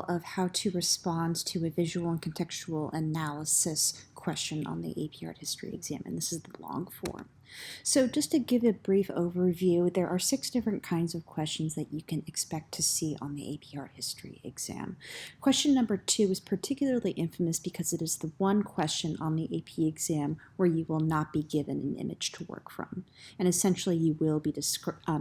example of how to respond to a visual and contextual analysis question on the AP Art History exam, and this is the long form. So just to give a brief overview, there are 6 different kinds of questions that you can expect to see on the AP Art History exam. Question number 2 is particularly infamous because it is the one question on the AP exam where you will not be given an image to work from. And essentially you will be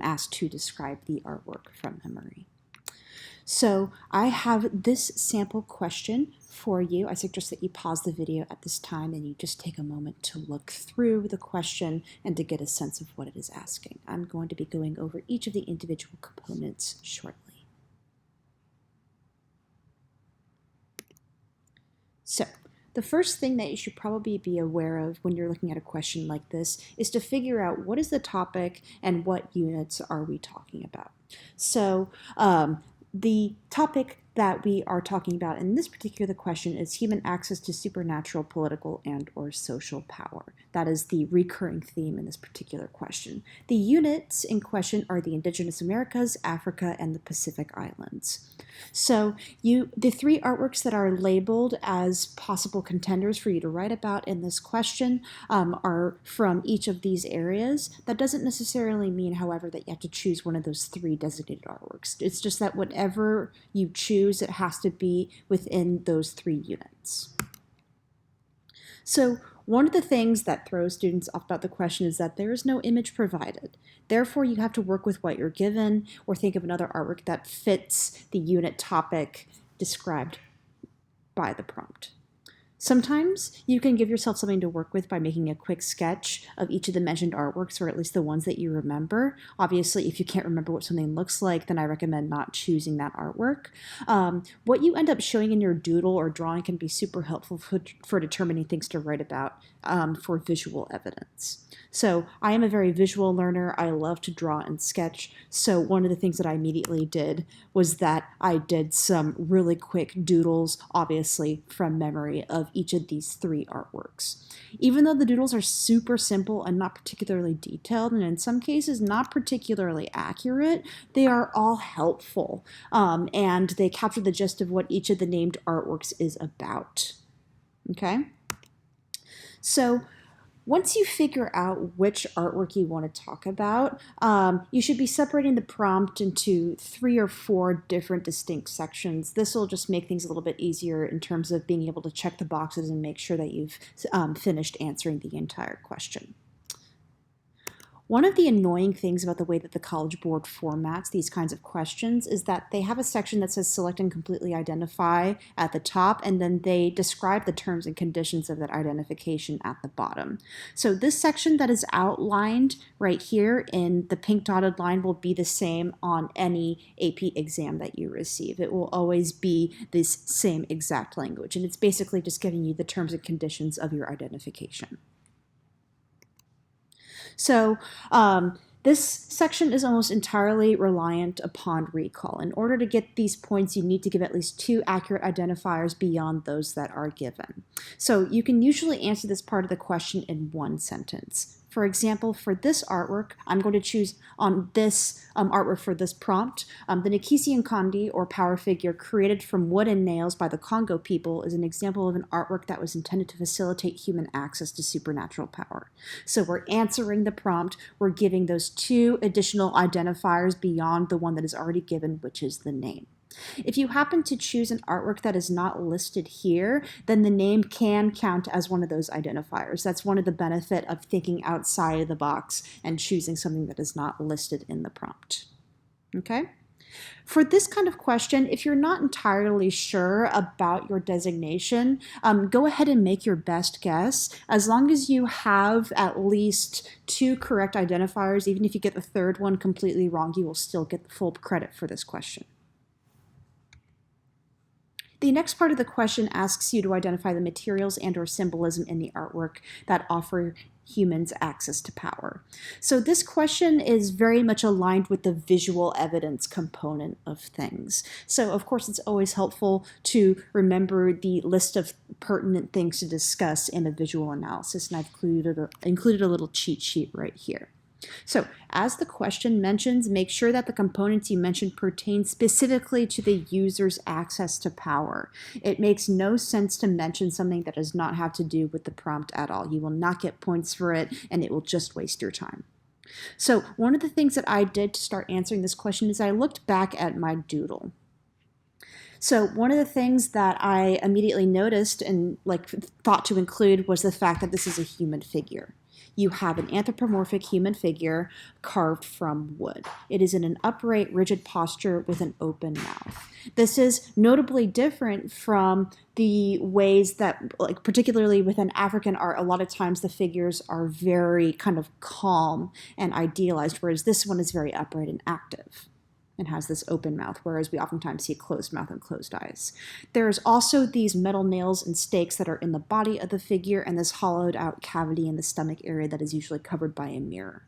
asked to describe the artwork from memory. So I have this sample question for you. I suggest that you pause the video at this time and you just take a moment to look through the question and to get a sense of what it is asking. I'm going to be going over each of the individual components shortly. So the first thing that you should probably be aware of when you're looking at a question like this is to figure out what is the topic and what units are we talking about. So the topic that we are talking about in this particular question is human access to supernatural political and or social power. That is the recurring theme in this particular question. The units in question are the Indigenous Americas, Africa, and the Pacific Islands. So the 3 artworks that are labeled as possible contenders for you to write about in this question are from each of these areas. That doesn't necessarily mean, however, that you have to choose one of those 3 designated artworks. It's just that whatever you choose, it has to be within those 3 units. So one of the things that throws students off about the question is that there is no image provided. Therefore, you have to work with what you're given or think of another artwork that fits the unit topic described by the prompt. Sometimes you can give yourself something to work with by making a quick sketch of each of the mentioned artworks, or at least the ones that you remember. Obviously, if you can't remember what something looks like, then I recommend not choosing that artwork. What you end up showing in your doodle or drawing can be super helpful for determining things to write about for visual evidence. So I am a very visual learner. I love to draw and sketch. So one of the things that I immediately did was that I did some really quick doodles, obviously from memory, of each of these 3 artworks. Even though the doodles are super simple and not particularly detailed, and in some cases not particularly accurate, they are all helpful, and they capture the gist of what each of the named artworks is about. Okay? So once you figure out which artwork you want to talk about, you should be separating the prompt into 3 or 4 different distinct sections. This will just make things a little bit easier in terms of being able to check the boxes and make sure that you've finished answering the entire question. One of the annoying things about the way that the College Board formats these kinds of questions is that they have a section that says select and completely identify at the top, and then they describe the terms and conditions of that identification at the bottom. So this section that is outlined right here in the pink dotted line will be the same on any AP exam that you receive. It will always be this same exact language, and it's basically just giving you the terms and conditions of your identification. So this section is almost entirely reliant upon recall. In order to get these points, you need to give at least 2 accurate identifiers beyond those that are given. So you can usually answer this part of the question in 1 sentence. For example, for this artwork, I'm going to choose on this artwork for this prompt. The Nikisi Nkondi, or power figure created from wood and nails by the Congo people, is an example of an artwork that was intended to facilitate human access to supernatural power. So we're answering the prompt. We're giving those 2 additional identifiers beyond the one that is already given, which is the name. If you happen to choose an artwork that is not listed here, then the name can count as one of those identifiers. That's one of the benefits of thinking outside of the box and choosing something that is not listed in the prompt. Okay? For this kind of question, if you're not entirely sure about your designation, go ahead and make your best guess. As long as you have at least 2 correct identifiers, even if you get the 3rd one completely wrong, you will still get the full credit for this question. The next part of the question asks you to identify the materials and or symbolism in the artwork that offer humans access to power. So this question is very much aligned with the visual evidence component of things. So of course it's always helpful to remember the list of pertinent things to discuss in a visual analysis, and I've included a little cheat sheet right here. So, as the question mentions, make sure that the components you mentioned pertain specifically to the user's access to power. It makes no sense to mention something that does not have to do with the prompt at all. You will not get points for it, and it will just waste your time. So, one of the things that I did to start answering this question is I looked back at my doodle. So one of the things that I immediately noticed and thought to include was the fact that this is a human figure. You have an anthropomorphic human figure carved from wood. It is in an upright, rigid posture with an open mouth. This is notably different from the ways that, particularly within African art, a lot of times the figures are very kind of calm and idealized, whereas this one is very upright and active and has this open mouth, whereas we oftentimes see a closed mouth and closed eyes. There's also these metal nails and stakes that are in the body of the figure and this hollowed out cavity in the stomach area that is usually covered by a mirror.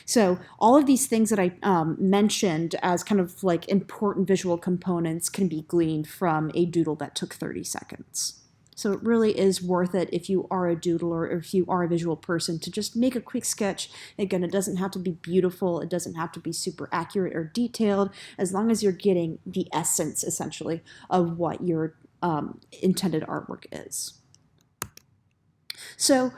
So all of these things that I mentioned as kind of important visual components can be gleaned from a doodle that took 30 seconds. So it really is worth it if you are a doodler or if you are a visual person to just make a quick sketch. Again, it doesn't have to be beautiful. It doesn't have to be super accurate or detailed, as long as you're getting the essence, essentially, of what your intended artwork is. So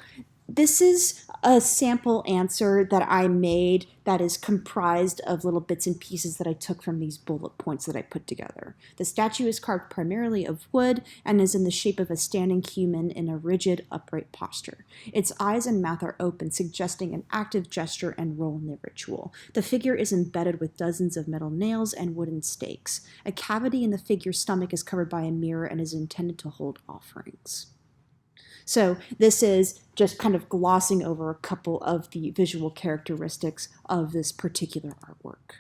this is a sample answer that I made that is comprised of little bits and pieces that I took from these bullet points that I put together. The statue is carved primarily of wood and is in the shape of a standing human in a rigid, upright posture. Its eyes and mouth are open, suggesting an active gesture and role in the ritual. The figure is embedded with dozens of metal nails and wooden stakes. A cavity in the figure's stomach is covered by a mirror and is intended to hold offerings. So this is just kind of glossing over a couple of the visual characteristics of this particular artwork.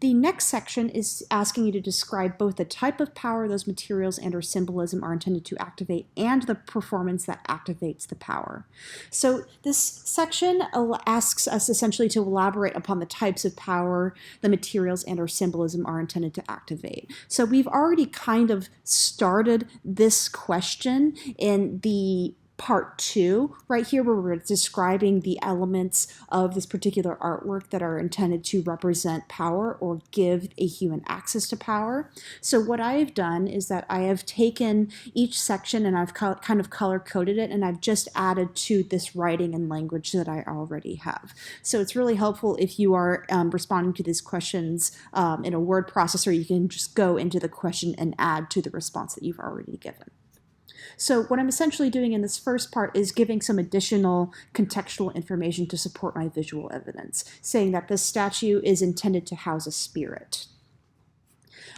The next section is asking you to describe both the type of power those materials and or symbolism are intended to activate and the performance that activates the power. So this section asks us essentially to elaborate upon the types of power the materials and or symbolism are intended to activate. So we've already kind of started this question in the part 2, right here, where we're describing the elements of this particular artwork that are intended to represent power or give a human access to power. So what I've done is that I have taken each section and I've kind of color-coded it, and I've just added to this writing and language that I already have. So it's really helpful if you are responding to these questions in a word processor. You can just go into the question and add to the response that you've already given. So what I'm essentially doing in this first part is giving some additional contextual information to support my visual evidence, saying that this statue is intended to house a spirit,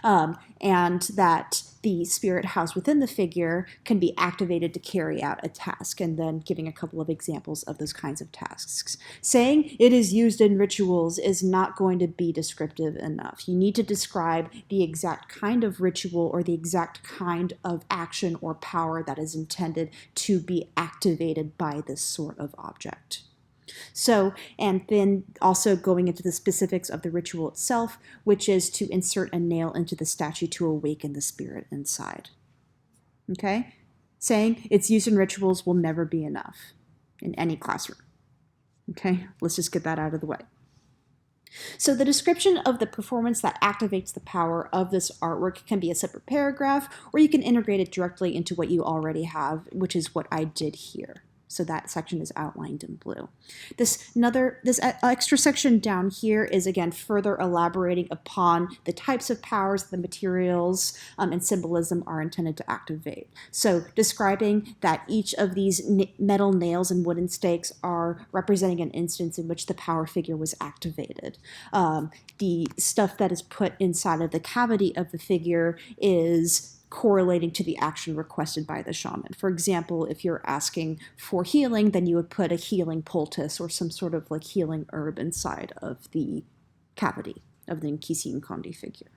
and that the spirit housed within the figure can be activated to carry out a task, and then giving a couple of examples of those kinds of tasks. Saying it is used in rituals is not going to be descriptive enough. You need to describe the exact kind of ritual or the exact kind of action or power that is intended to be activated by this sort of object. So, and then also going into the specifics of the ritual itself, which is to insert a nail into the statue to awaken the spirit inside. Okay? Saying it's used in rituals will never be enough in any classroom. Okay? Let's just get that out of the way. So the description of the performance that activates the power of this artwork can be a separate paragraph, or you can integrate it directly into what you already have, which is what I did here. So that section is outlined in blue. This extra section down here is, again, further elaborating upon the types of powers the materials and symbolism are intended to activate. So describing that each of these metal nails and wooden stakes are representing an instance in which the power figure was activated. The stuff that is put inside of the cavity of the figure is correlating to the action requested by the shaman. For example, if you're asking for healing, then you would put a healing poultice or some sort of healing herb inside of the cavity of the Nkisi Nkondi figure.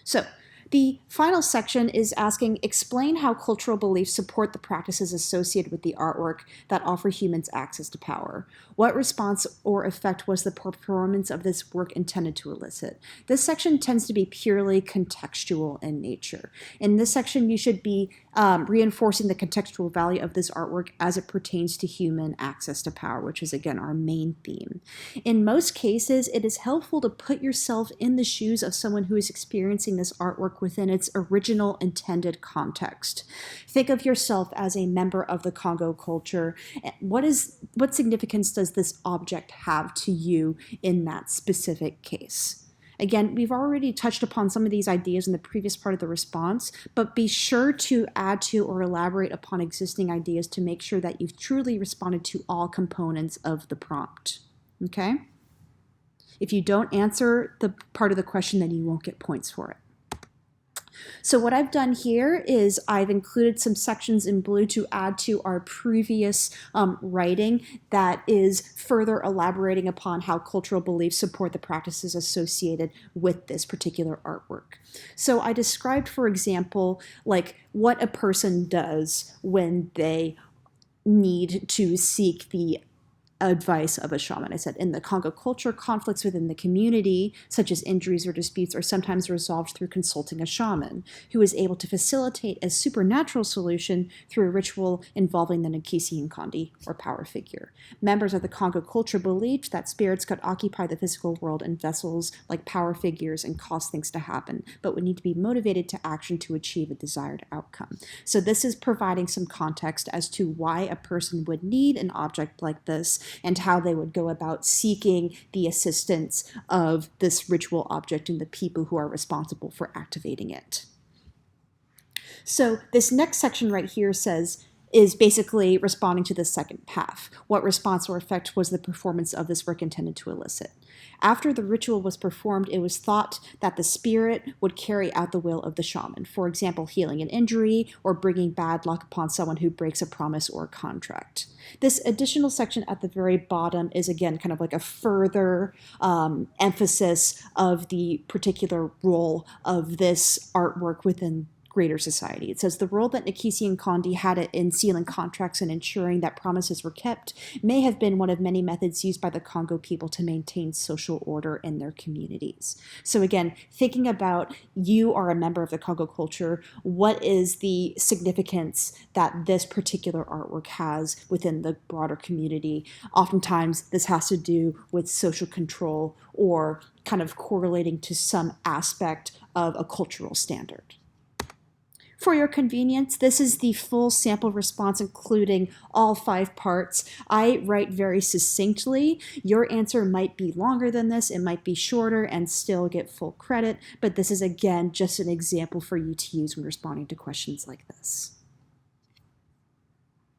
So The final section is asking, explain how cultural beliefs support the practices associated with the artwork that offer humans access to power. What response or effect was the performance of this work intended to elicit? This section tends to be purely contextual in nature. In this section, you should be reinforcing the contextual value of this artwork as it pertains to human access to power, which is, again, our main theme. In most cases, it is helpful to put yourself in the shoes of someone who is experiencing this artwork within its original intended context. Think of yourself as a member of the Congo culture. What significance does this object have to you in that specific case? Again, we've already touched upon some of these ideas in the previous part of the response, but be sure to add to or elaborate upon existing ideas to make sure that you've truly responded to all components of the prompt. Okay? If you don't answer the part of the question, then you won't get points for it. So what I've done here is I've included some sections in blue to add to our previous writing that is further elaborating upon how cultural beliefs support the practices associated with this particular artwork. So I described, for example, like what a person does when they need to seek the advice of a shaman. I said in the Congo culture, conflicts within the community, such as injuries or disputes, are sometimes resolved through consulting a shaman, who is able to facilitate a supernatural solution through a ritual involving the Nkisi Nkondi, or power figure. Members of the Congo culture believed that spirits could occupy the physical world in vessels like power figures and cause things to happen, but would need to be motivated to action to achieve a desired outcome. So this is providing some context as to why a person would need an object like this and how they would go about seeking the assistance of this ritual object and the people who are responsible for activating it. So this next section right here is basically responding to the second half. What response or effect was the performance of this work intended to elicit? After the ritual was performed, it was thought that the spirit would carry out the will of the shaman, for example, healing an injury or bringing bad luck upon someone who breaks a promise or contract. This additional section at the very bottom is, again, kind of like a further emphasis of the particular role of this artwork within greater society. It says the role that Nkisi Nkondi had in sealing contracts and ensuring that promises were kept may have been one of many methods used by the Congo people to maintain social order in their communities. So again, thinking about you are a member of the Congo culture, what is the significance that this particular artwork has within the broader community? Oftentimes this has to do with social control or kind of correlating to some aspect of a cultural standard. For your convenience, this is the full sample response, including all 5 parts. I write very succinctly. Your answer might be longer than this. It might be shorter and still get full credit, but this is, again, just an example for you to use when responding to questions like this.